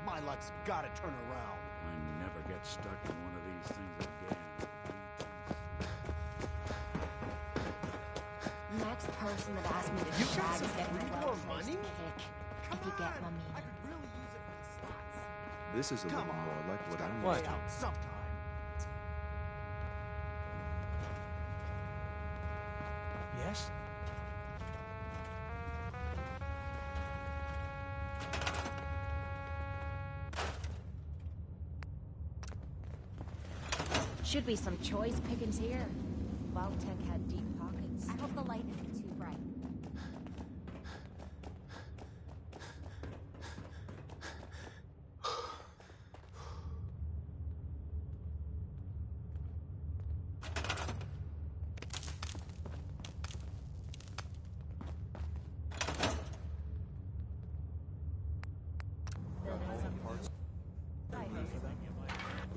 My luck's gotta turn around. I never get stuck in one of these things again. Next person that asks me to You got shag some is getting free a more well-placed money? kick. Come If you get my on, I meaning. could really use it for the slots. This is a Come little on, more like what it's I'm gotta used pay to. out sometime. Yes? Should be some choice pickings here. Vault-Tec had deep pockets. I hope the light isn't too bright.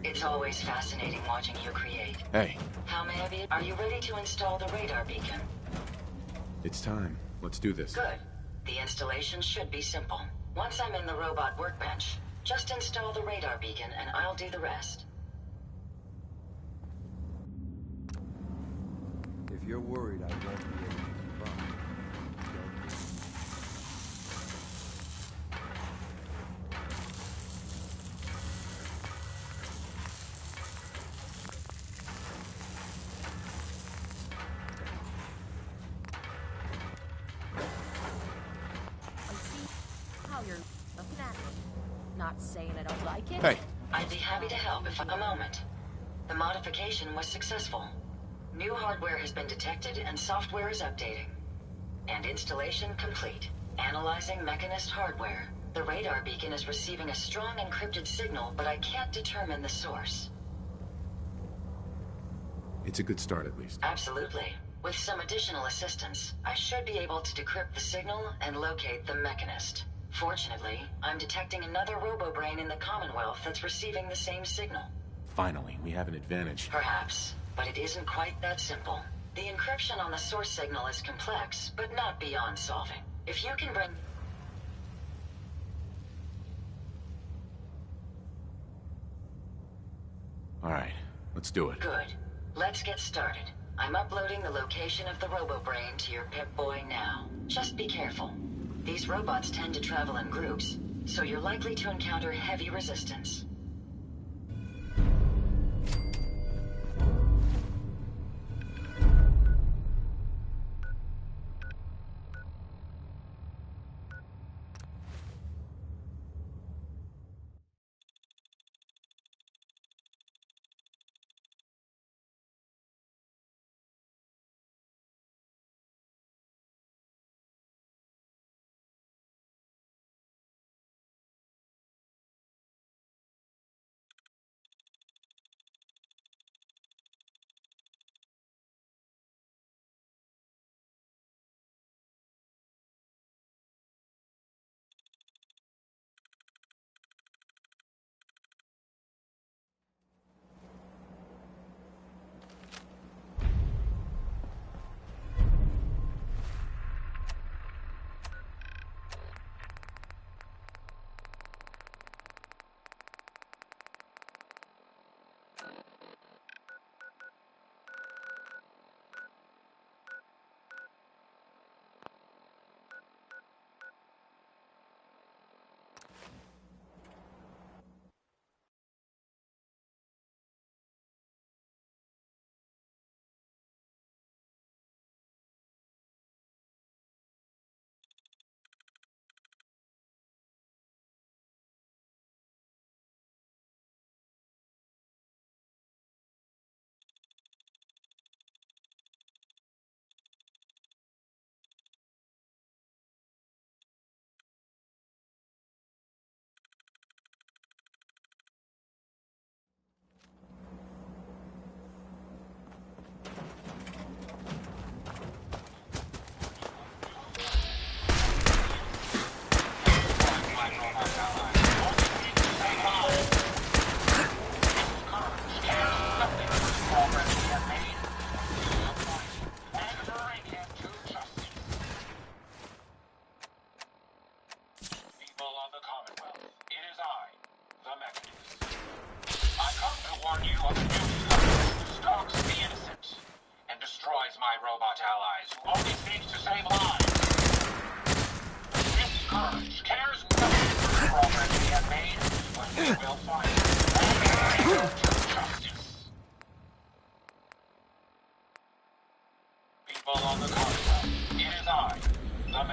It's always fascinating watching you create. Hey, How may I be? Are you ready to install the radar beacon? it's time. Let's do this. Good. The installation should be simple. Once I'm in the robot workbench, just install the radar beacon and I'll do the rest. If you're worried I won't be able to keep up, don't be. I see how you're looking at me. Not saying I don't like it. Hey, I'd be happy to help if a moment. The modification was successful. New hardware has been detected and software is updating. And installation complete. Analyzing Mechanist hardware. The radar beacon is receiving a strong encrypted signal, but I can't determine the source. it's a good start at least. Absolutely. With some additional assistance, I should be able to decrypt the signal and locate the Mechanist. Fortunately, I'm detecting another robo-brain in the Commonwealth that's receiving the same signal. Finally, we have an advantage. Perhaps, but it isn't quite that simple. The encryption on the source signal is complex, but not beyond solving. If you can bring... All right, let's do it. Good. Let's get started. I'm uploading the location of the robo-brain to your Pip-Boy now. Just be careful. These robots tend to travel in groups, so you're likely to encounter heavy resistance.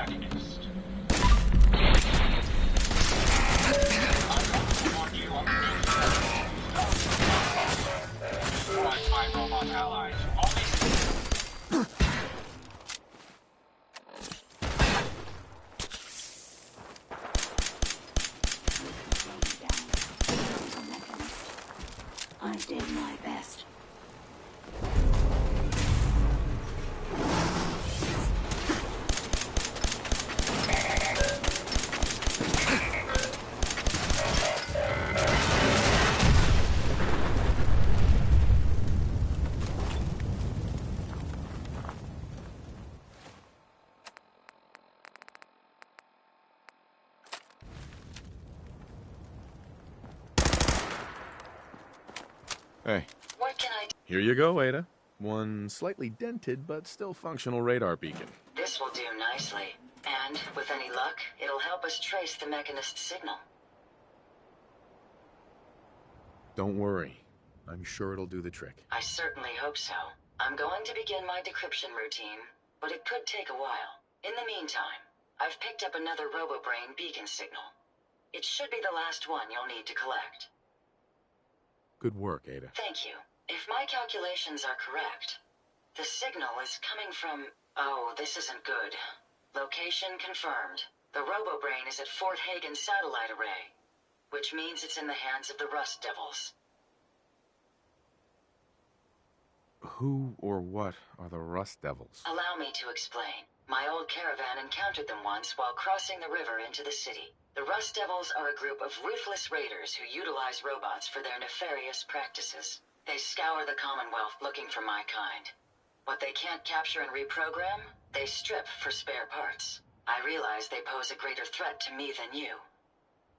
Mechanist. On you on the destroy my robot allies. Only I did my best. Hey, What can I do? here you go, Ada. One slightly dented but still functional radar beacon. This will do nicely. And, with any luck, it'll help us trace the Mechanist's signal. Don't worry. I'm sure it'll do the trick. I certainly hope so. I'm going to begin my decryption routine, but it could take a while. In the meantime, I've picked up another RoboBrain beacon signal. It should be the last one you'll need to collect. Good work, Ada. Thank you. If my calculations are correct, the signal is coming from... Oh, this isn't good. Location confirmed. The RoboBrain is at Fort Hagen Satellite Array, which means it's in the hands of the Rust Devils. Who or what are the Rust Devils? Allow me to explain. My old caravan encountered them once while crossing the river into the city. The Rust Devils are a group of ruthless raiders who utilize robots for their nefarious practices. They scour the Commonwealth looking for my kind. What they can't capture and reprogram, they strip for spare parts. I realize they pose a greater threat to me than you.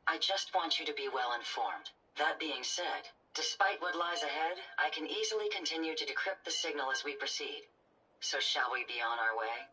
I just want you to be well informed. That being said, despite what lies ahead, I can easily continue to decrypt the signal as we proceed. So shall we be on our way?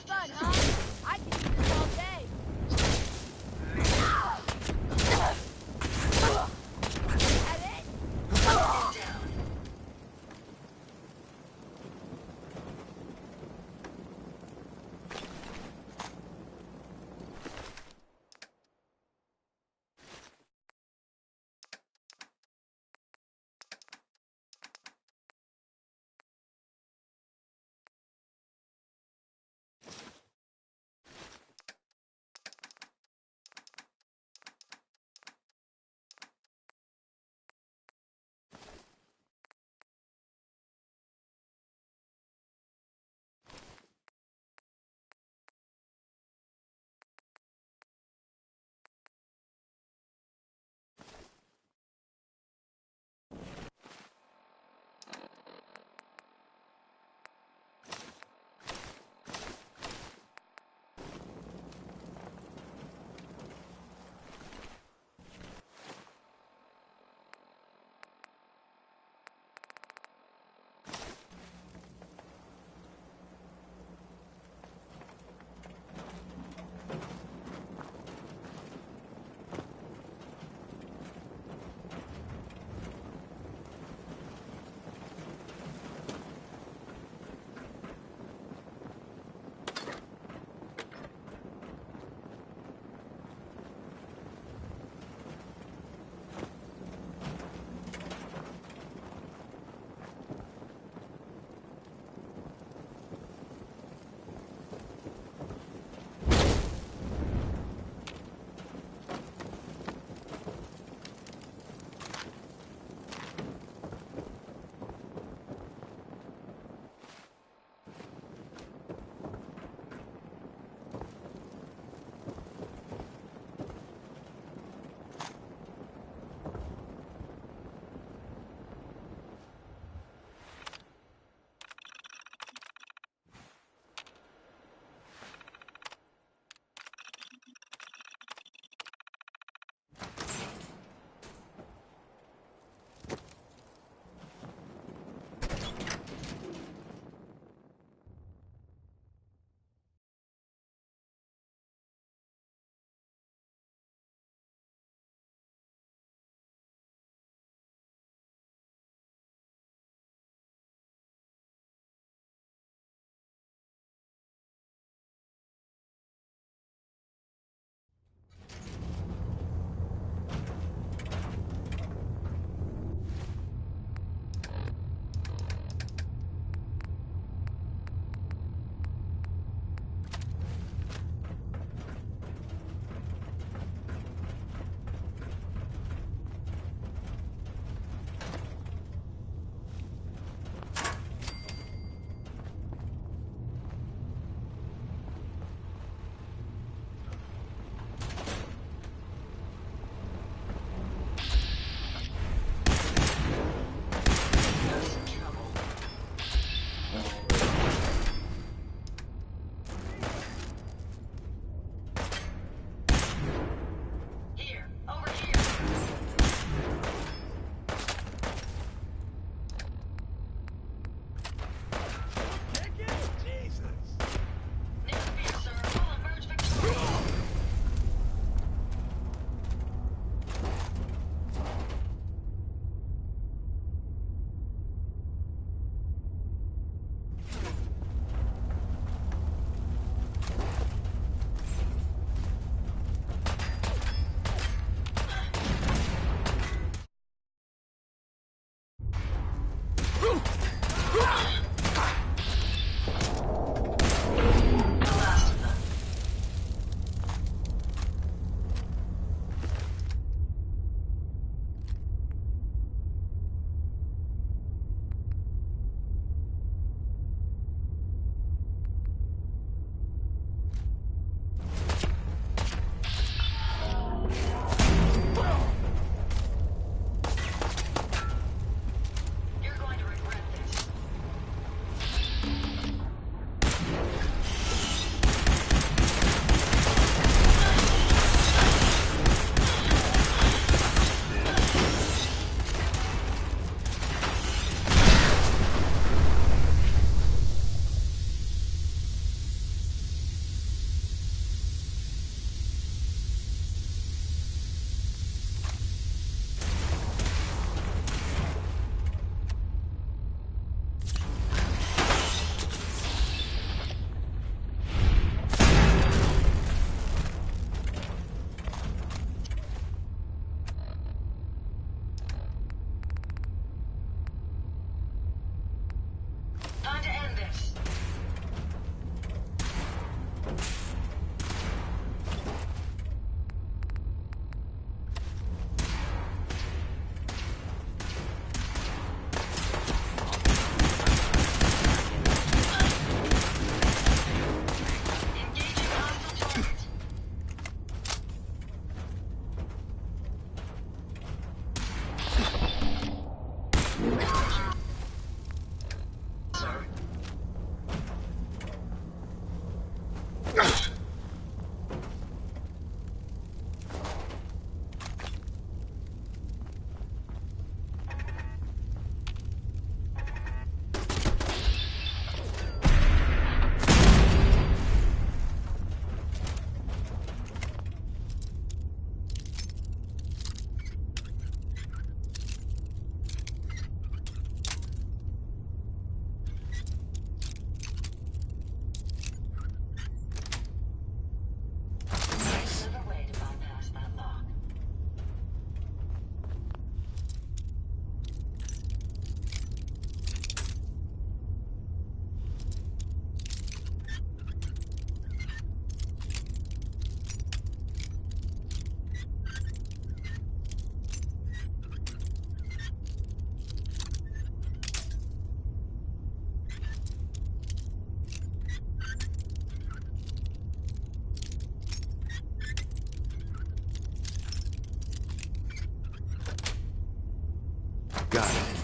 fun, huh? I could do this all day. That it? Target down. Sir? Another way to bypass that lock. Got it.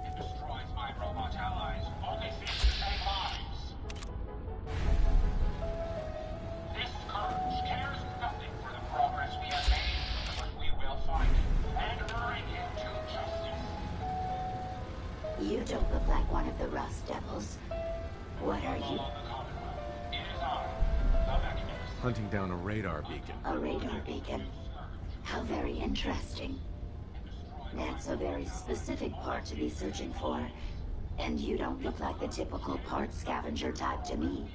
It destroys my robot allies, only seeks to save lives. This scourge cares nothing for the progress we have made, but we will find him and bring him to justice. You don't look like one of the Rust Devils. What are you? On the Commonwealth, it is I, the Mechanist. Hunting down a radar beacon. A radar beacon. How very interesting. That's a very specific part to be searching for. And you don't look like the typical part scavenger type to me.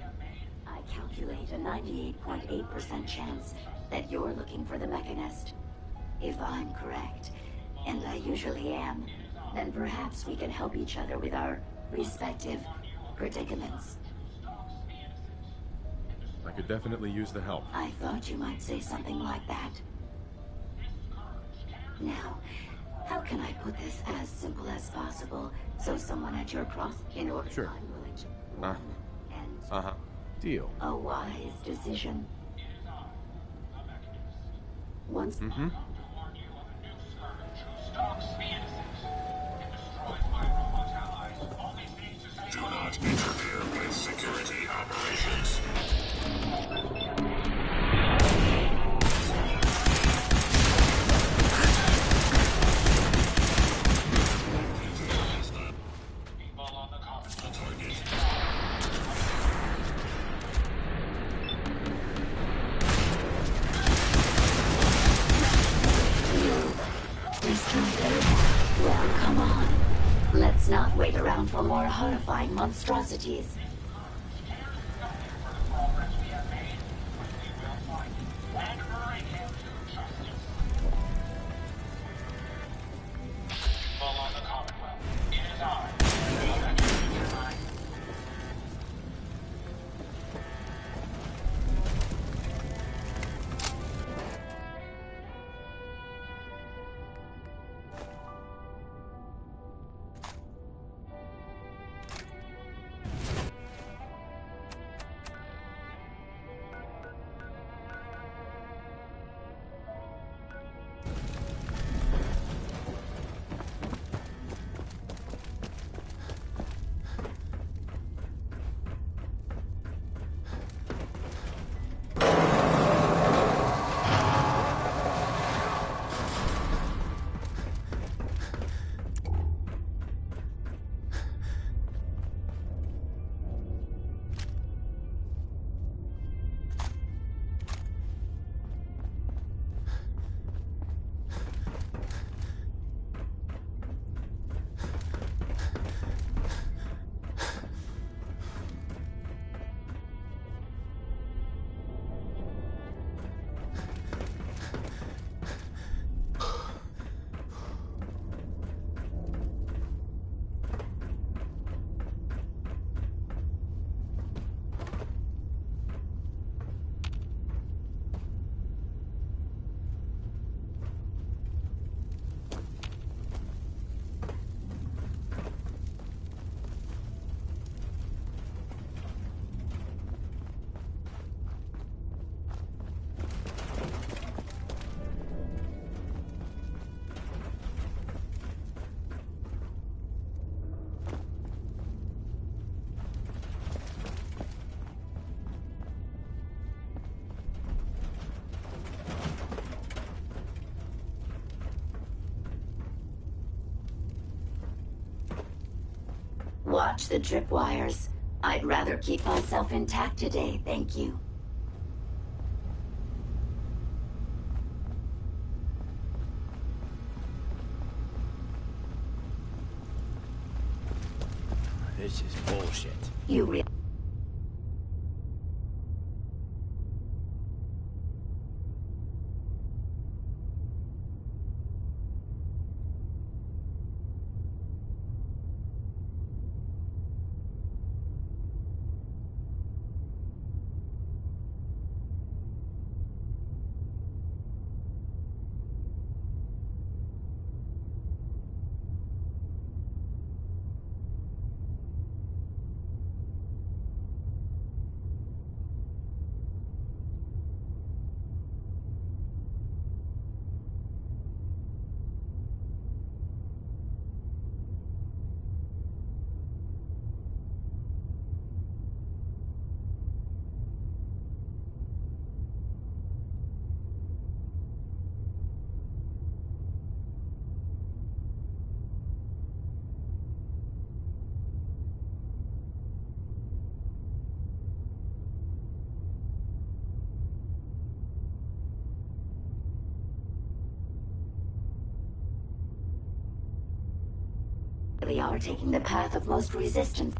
I calculate a 98.8% chance that you're looking for the Mechanist. If I'm correct, and I usually am, then perhaps we can help each other with our respective predicaments. I could definitely use the help. I thought you might say something like that. Now, how can I put this as simple as possible so someone at your cross in order Sure. I'm willing to Uh. run and Uh-huh. Deal. a wise decision. Once To warn you of a new scourge who stalks the innocent. It destroys my robot allies, only seeks to save lives. Interfere with security operations. People on the Commonwealth. well, come on. Let's not wait around for more horrifying monstrosities. Progress we have made, but we will find him and bring him to justice. People on the Commonwealth, it is I, the Mechanist. watch the tripwires. I'd rather keep myself intact today, thank you. This is bullshit. You re- really are taking the path of most resistance.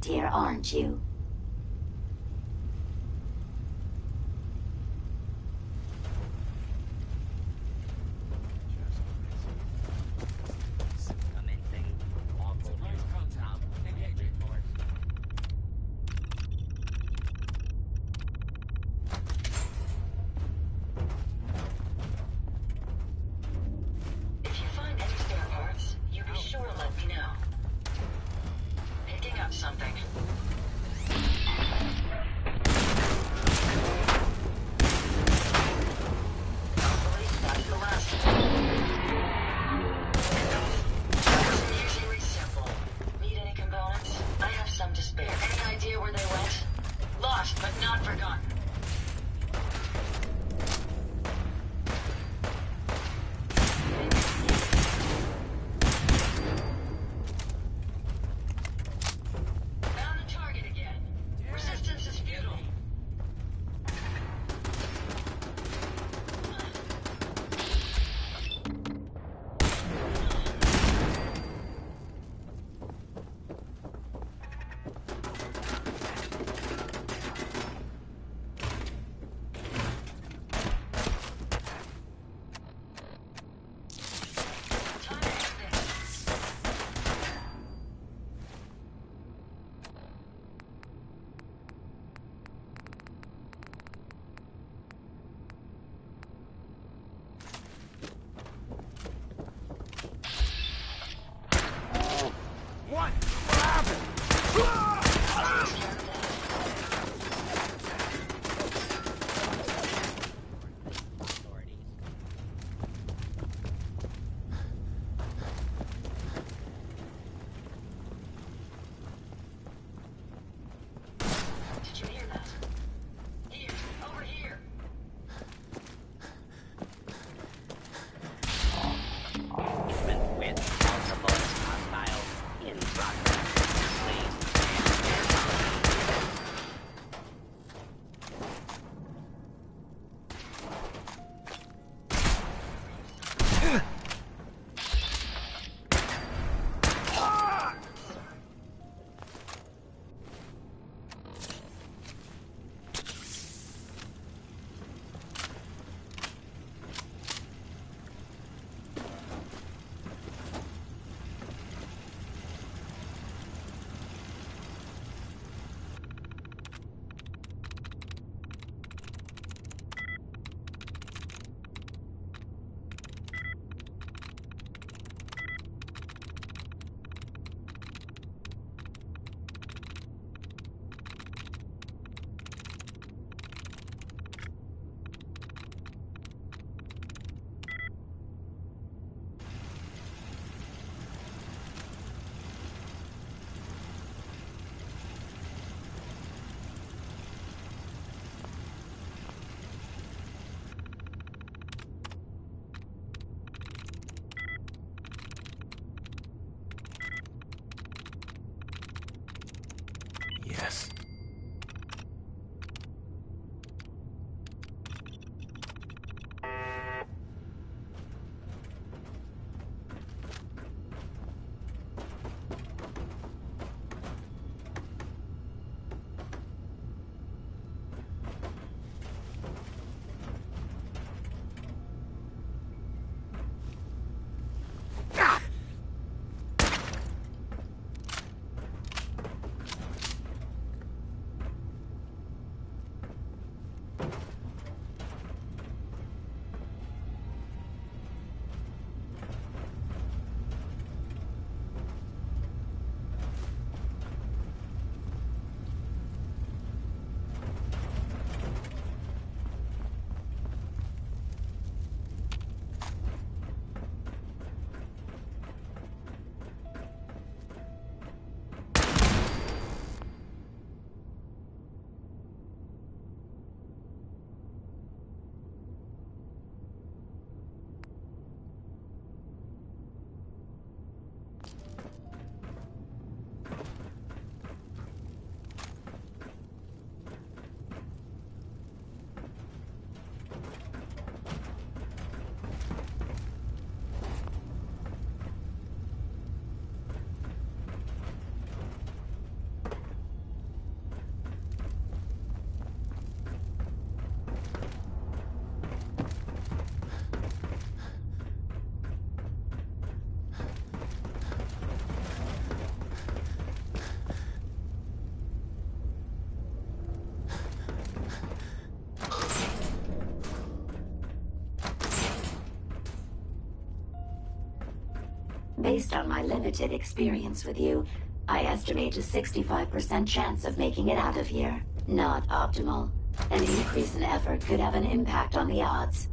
Here, aren't you? If you find any spare parts, you be sure to let me know. Picking up something. Hopefully, that's the last one. It's usually simple. Need any components? I have some to spare. Any idea where they went? Lost, but not forgotten. Found the target again. Resistance is futile. Based on my limited experience with you, I estimate a 65% chance of making it out of here. Not optimal. An increase in effort could have an impact on the odds.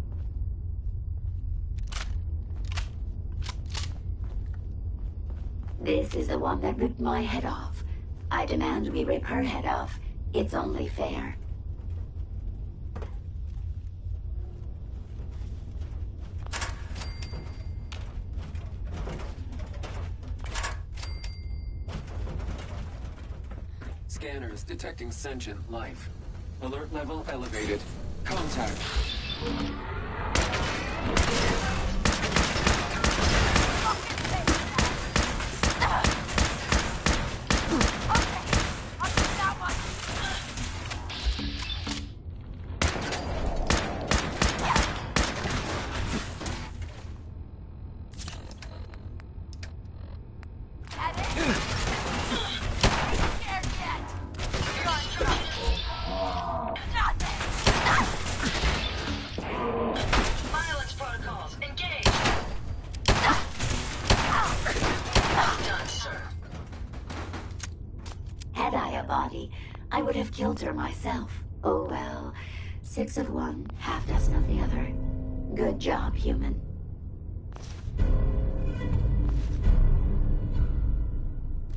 This is the one that ripped my head off. I demand we rip her head off. It's only fair. Scanners detecting sentient life. Alert level elevated. Contact. Violence protocols, engage! Done, sir. Had I a body, I would have killed her myself. Oh well. 6 of one, half dozen of the other. Good job, human.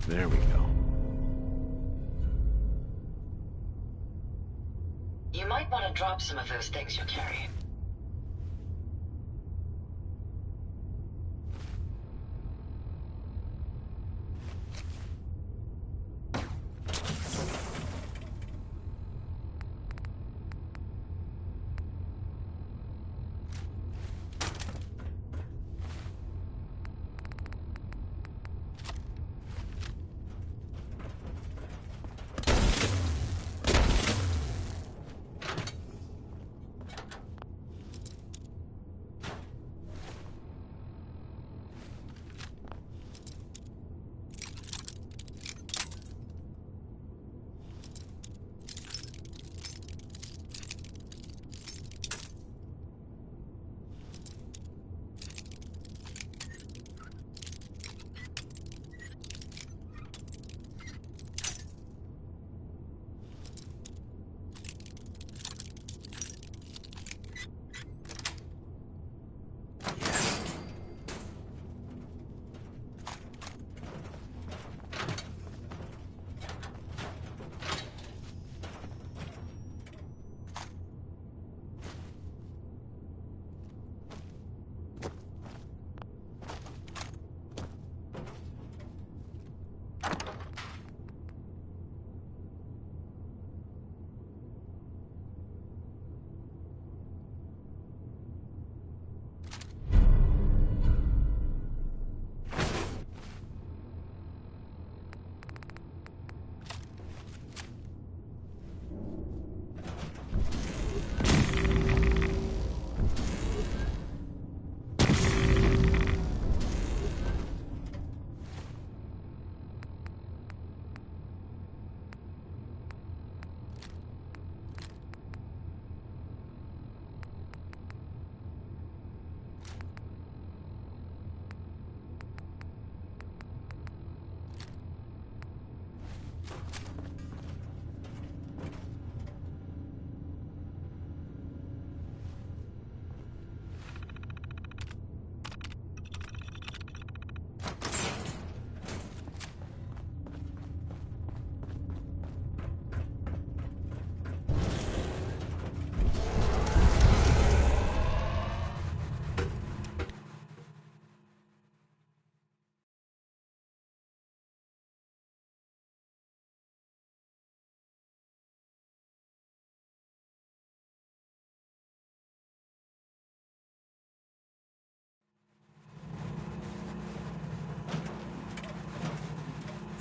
There we go. You might want to drop some of those things you're carrying.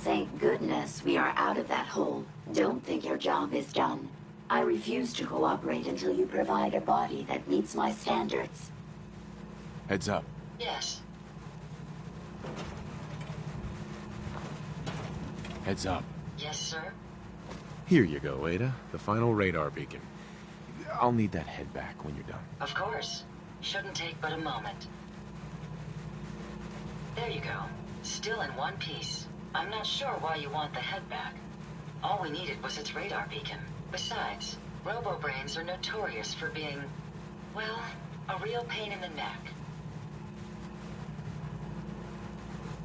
Thank goodness we are out of that hole. Don't think your job is done. I refuse to cooperate until you provide a body that meets my standards. Heads up. Yes. Heads up. Yes, sir. Here you go, Ada. The final radar beacon. I'll need that head back when you're done. Of course. Shouldn't take but a moment. There you go. Still in one piece. I'm not sure why you want the head back. All we needed was its radar beacon. Besides, robo-brains are notorious for being, well, a real pain in the neck.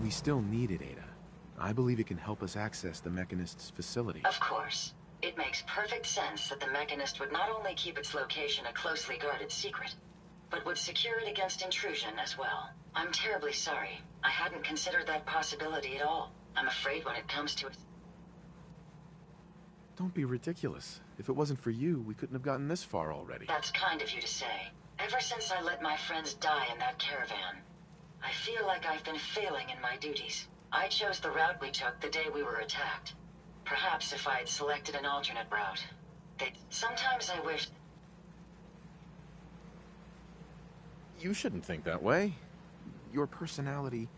We still need it, Ada. I believe it can help us access the Mechanist's facility. Of course. It makes perfect sense that the Mechanist would not only keep its location a closely guarded secret, but would secure it against intrusion as well. I'm terribly sorry. I hadn't considered that possibility at all. I'm afraid when it comes to it... Don't be ridiculous. If it wasn't for you, we couldn't have gotten this far already. That's kind of you to say. Ever since I let my friends die in that caravan, I feel like I've been failing in my duties. I chose the route we took the day we were attacked. Perhaps if I had selected an alternate route, sometimes I wish... You shouldn't think that way. Your personality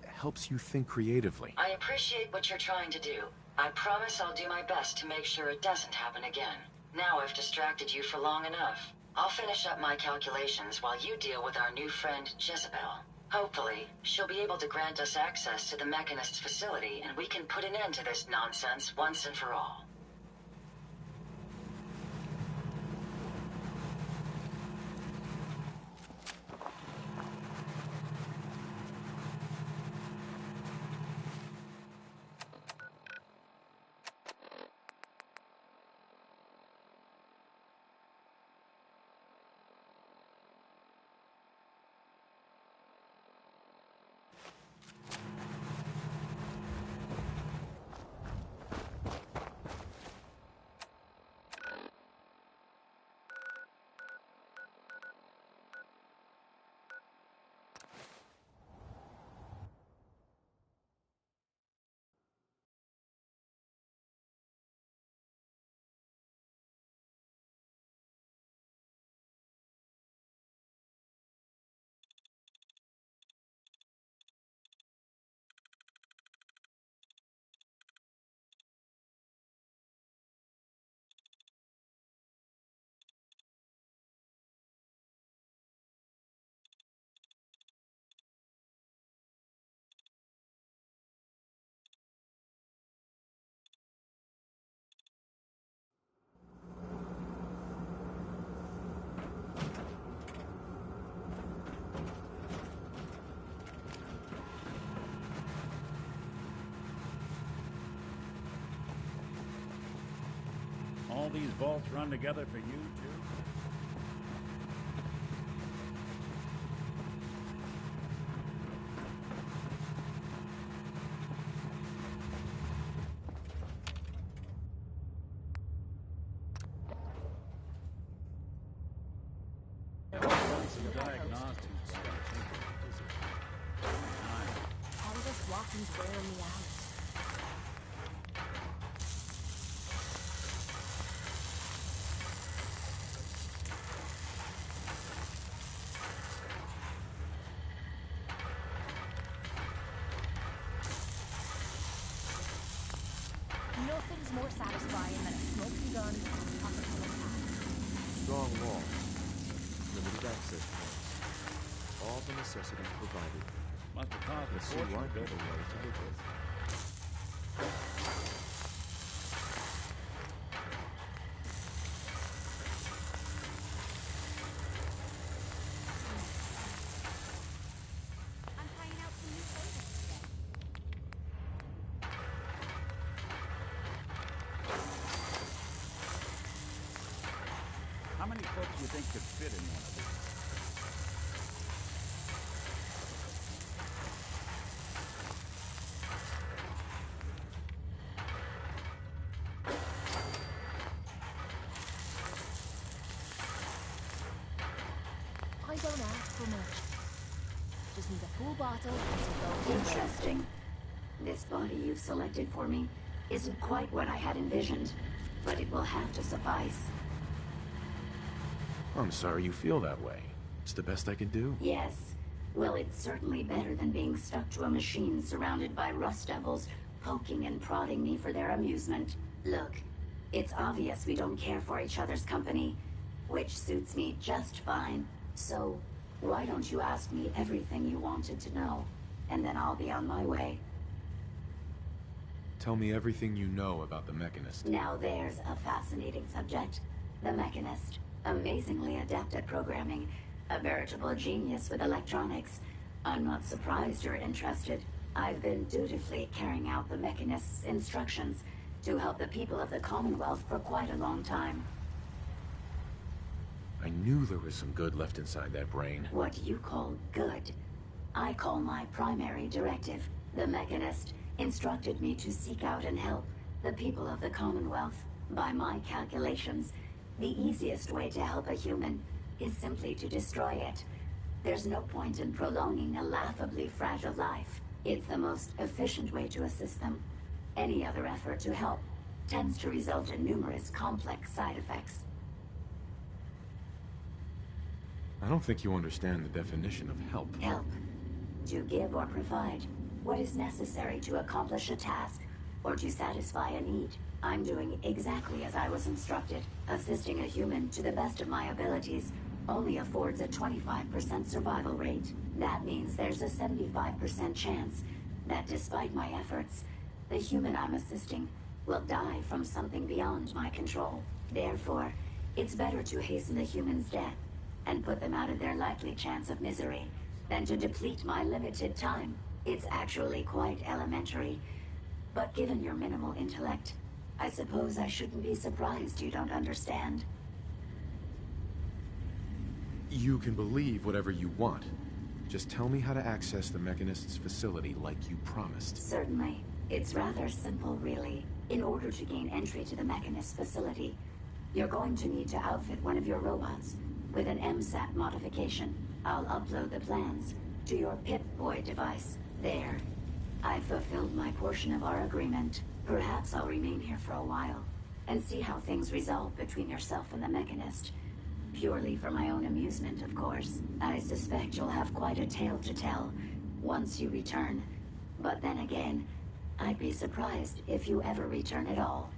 helps you think creatively. I appreciate what you're trying to do. I promise I'll do my best to make sure it doesn't happen again. Now I've distracted you for long enough. I'll finish up my calculations while you deal with our new friend, Jezebel. Hopefully, she'll be able to grant us access to the Mechanist's facility, and we can put an end to this nonsense once and for all. All these vaults run together for you, too? Some diagnostics. All this walking's wearing me out. Nothing's more satisfying than a smoking gun on the tunnel path. Strong walls. Limited access points. All the necessities provided. Must have cost Let's a see fortune why to build people a wanted to live with. I'm trying out some new flavors today. How many folks do you think could fit in one of these? I don't ask for much. Just need a full bottle and some gold. Interesting. This body you've selected for me isn't quite what I had envisioned, but it will have to suffice. I'm sorry you feel that way. It's the best I can do. Yes. Well, it's certainly better than being stuck to a machine surrounded by rust devils poking and prodding me for their amusement. Look, it's obvious we don't care for each other's company, which suits me just fine. So, why don't you ask me everything you wanted to know? and then I'll be on my way. Tell me everything you know about the Mechanist. Now there's a fascinating subject. The Mechanist. Amazingly adept at programming. A veritable genius with electronics. I'm not surprised you're interested. I've been dutifully carrying out the Mechanist's instructions to help the people of the Commonwealth for quite a long time. I knew there was some good left inside that brain. What you call good, I call my primary directive. The Mechanist instructed me to seek out and help the people of the Commonwealth. By my calculations, the easiest way to help a human is simply to destroy it. There's no point in prolonging a laughably fragile life. It's the most efficient way to assist them. Any other effort to help tends to result in numerous complex side effects. I don't think you understand the definition of help. Help. To give or provide what is necessary to accomplish a task or to satisfy a need. I'm doing exactly as I was instructed. Assisting a human to the best of my abilities only affords a 25% survival rate. That means there's a 75% chance that despite my efforts, the human I'm assisting will die from something beyond my control. Therefore, it's better to hasten the human's death and put them out of their likely chance of misery than to deplete my limited time. It's actually quite elementary, but given your minimal intellect, I suppose I shouldn't be surprised you don't understand. You can believe whatever you want. Just tell me how to access the Mechanist's facility like you promised. Certainly. It's rather simple, really. In order to gain entry to the Mechanist facility, you're going to need to outfit one of your robots with an MSAT modification. I'll upload the plans to your Pip-Boy device. There. I've fulfilled my portion of our agreement. Perhaps I'll remain here for a while and see how things resolve between yourself and the Mechanist. Purely for my own amusement, of course. I suspect you'll have quite a tale to tell once you return. But then again, I'd be surprised if you ever return at all.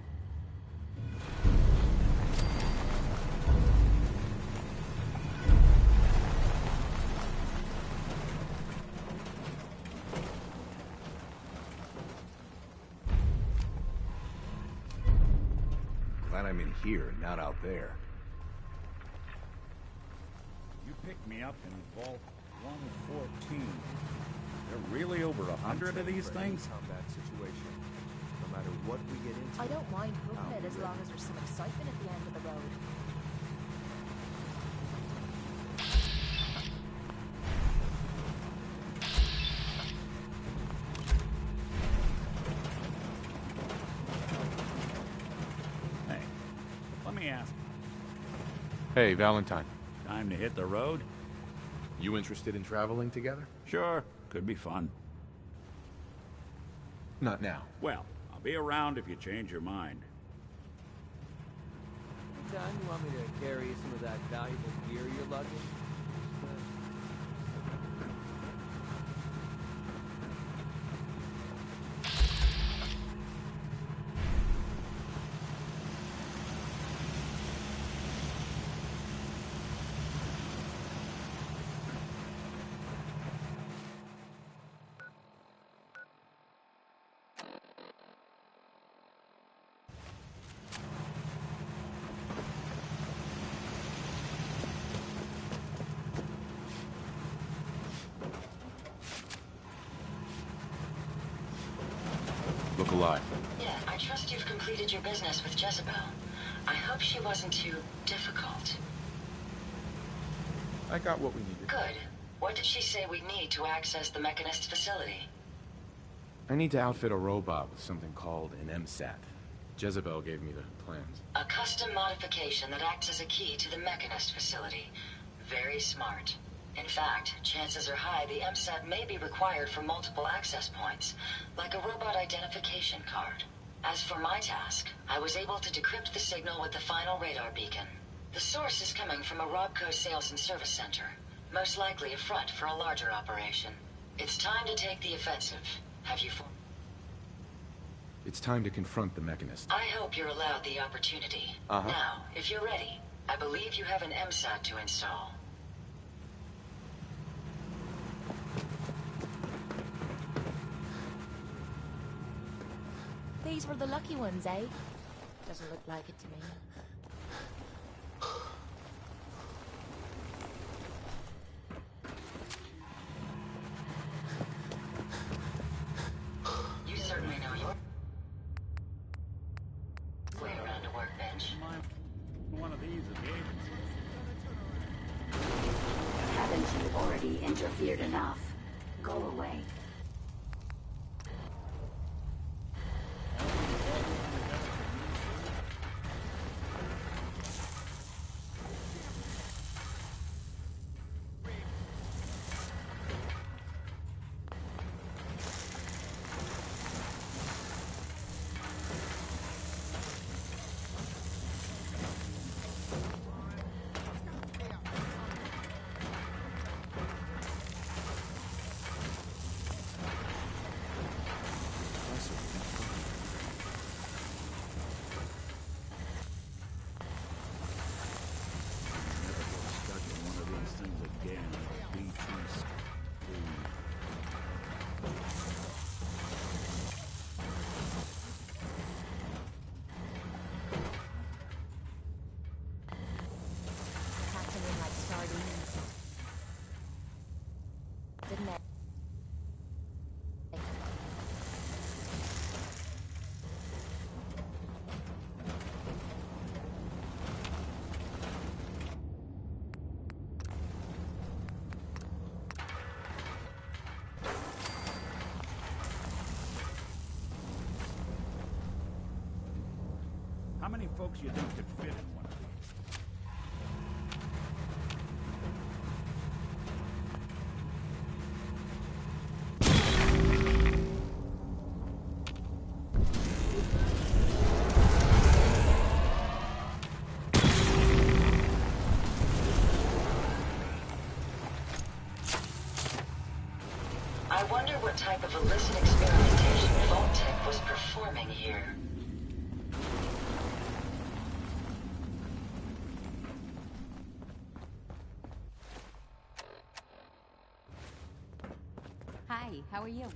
Glad I'm in here, not out there. You picked me up in Vault 114. There are really over 100 of these things? Combat situation. No matter what we get into. I don't mind hooking it as long as there's some excitement at the end of the road. Hey, let me ask. Hey, Valentine. Time to hit the road? You interested in traveling together? Sure, could be fun. Not now. Well, I'll be around if you change your mind. Anytime you want me to carry some of that valuable gear you're lugging? Look alive. Yeah, I trust you've completed your business with Jezebel. I hope she wasn't too difficult. I got what we needed. Good. What did she say we need to access the Mechanist facility? I need to outfit a robot with something called an MSAT. Jezebel gave me the plans. A custom modification that acts as a key to the Mechanist facility. Very smart. In fact, chances are high the MSAT may be required for multiple access points, like a robot identification card. As for my task, I was able to decrypt the signal with the final radar beacon. The source is coming from a Robco sales and service center, most likely a front for a larger operation. It's time to take the offensive. Have you... It's time to confront the Mechanist. I hope you're allowed the opportunity. Now, if you're ready, I believe you have an MSAT to install. these were the lucky ones, eh? Doesn't look like it to me. You certainly know your way around a workbench. One of these at the agency. Haven't you already interfered enough? Go away. Stuck in one of these things again. BT's. Packed them in like sardines. Didn't they? How many folks you think could fit in one of these? I wonder what type of illicit experimentation Vault Tech was performing here. Hi, how are you?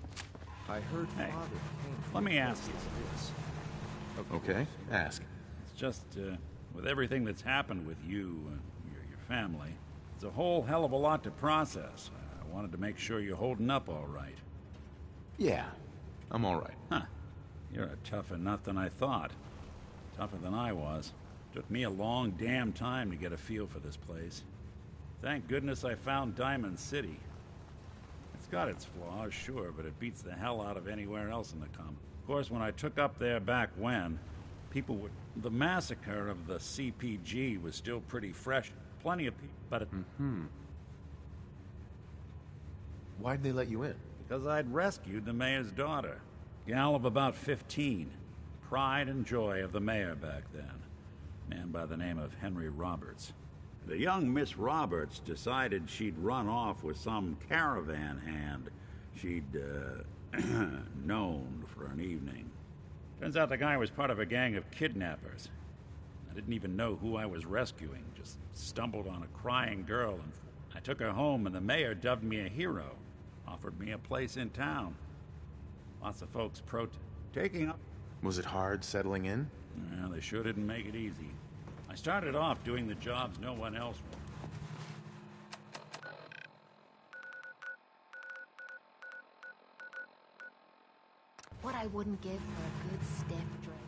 I heard Hey, Father came from let me a ask place you. as this. Okay, ask. It's just, with everything that's happened with you and your family, it's a whole hell of a lot to process. I wanted to make sure you're holding up all right. Yeah, I'm all right. Huh. You're a tougher nut than I thought. Tougher than I was. Took me a long damn time to get a feel for this place. Thank goodness I found Diamond City. It's got its flaws, sure, but it beats the hell out of anywhere else in the common. Of course, when I took up there back when, people would... The massacre of the CPG was still pretty fresh. Plenty of people, but it... Why'd they let you in? Because I'd rescued the mayor's daughter. Gal of about 15. Pride and joy of the mayor back then. Man by the name of Henry Roberts. The young Miss Roberts decided she'd run off with some caravan hand she'd, known for an evening. Turns out the guy was part of a gang of kidnappers. I didn't even know who I was rescuing, just stumbled on a crying girl, and I took her home, and the mayor dubbed me a hero. Offered me a place in town. Lots of folks taking up. Was it hard settling in? Well, they sure didn't make it easy. I started off doing the jobs no one else would. What I wouldn't give for a good stiff drink.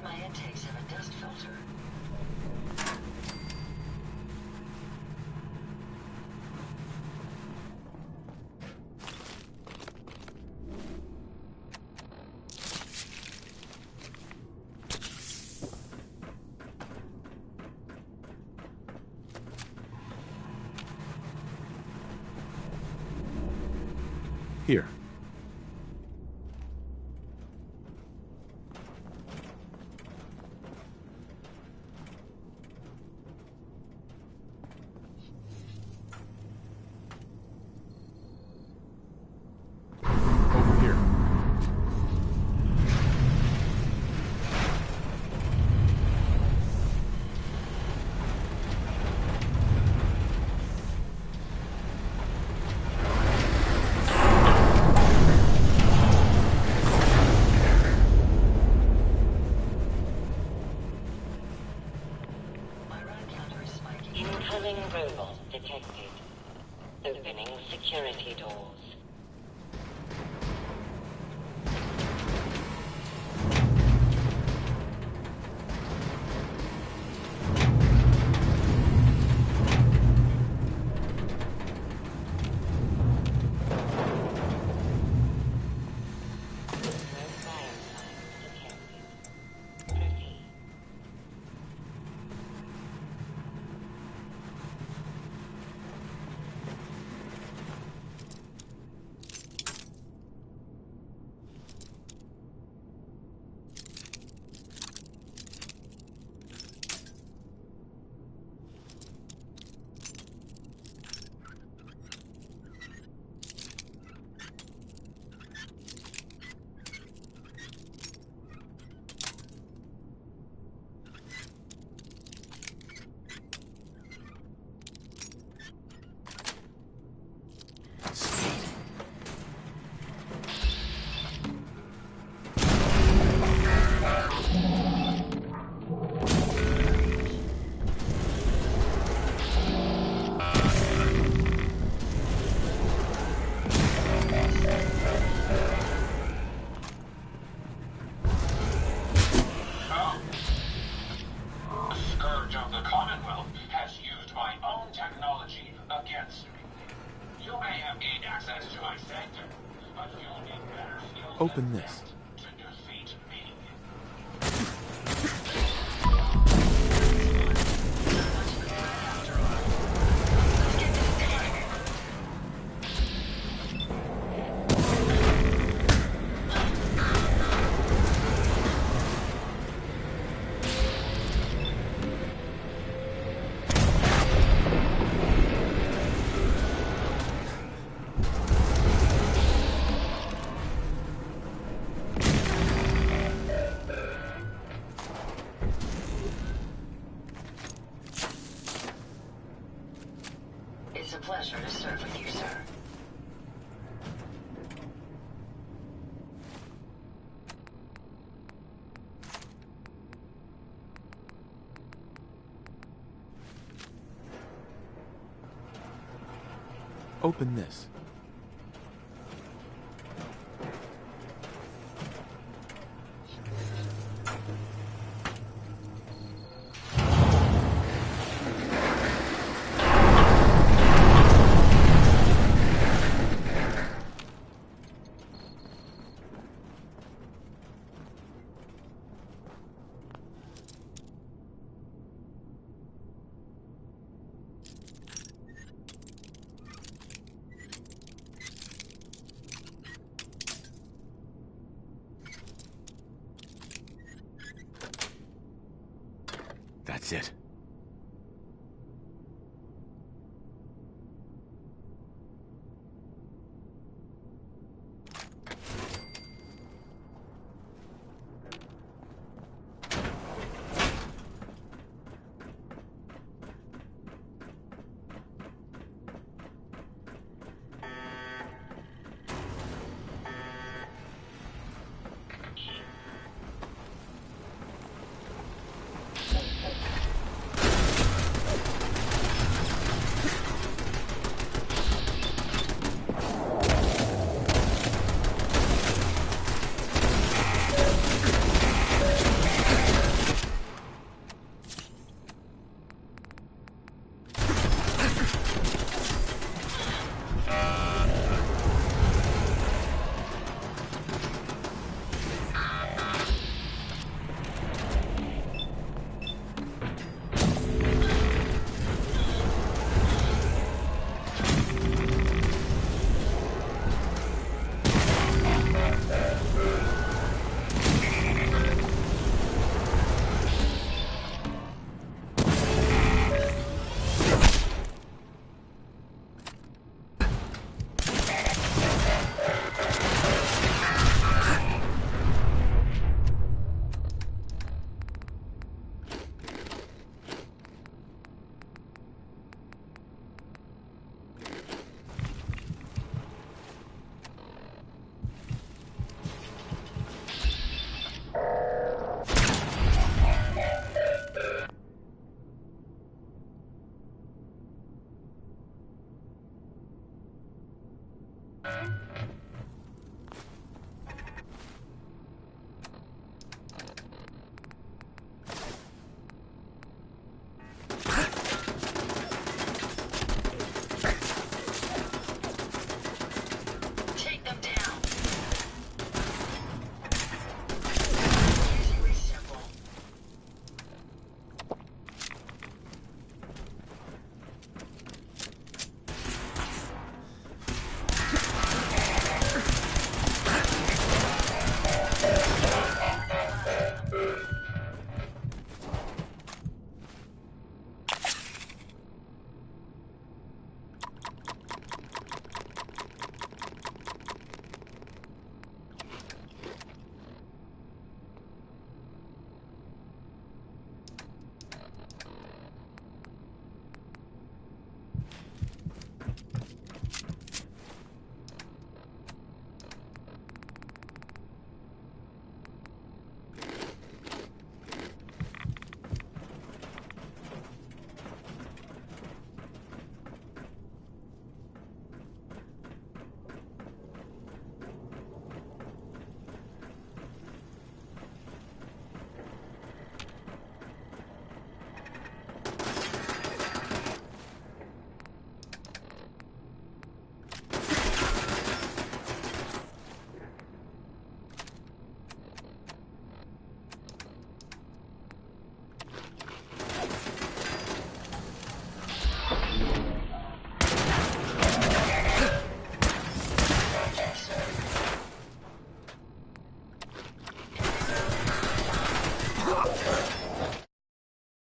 My intakes have a dust filter. Here. Over here. My run counter is spiking. Incoming robot detected. Opening security doors. No fire signs detected. Proceed. The Scourge of the Commonwealth has used my own technology against me. You may have gained access to my sector, but you'll need better skills Open than this. that to defeat me. It's a pleasure to serve with you, sir. Open this. That's it.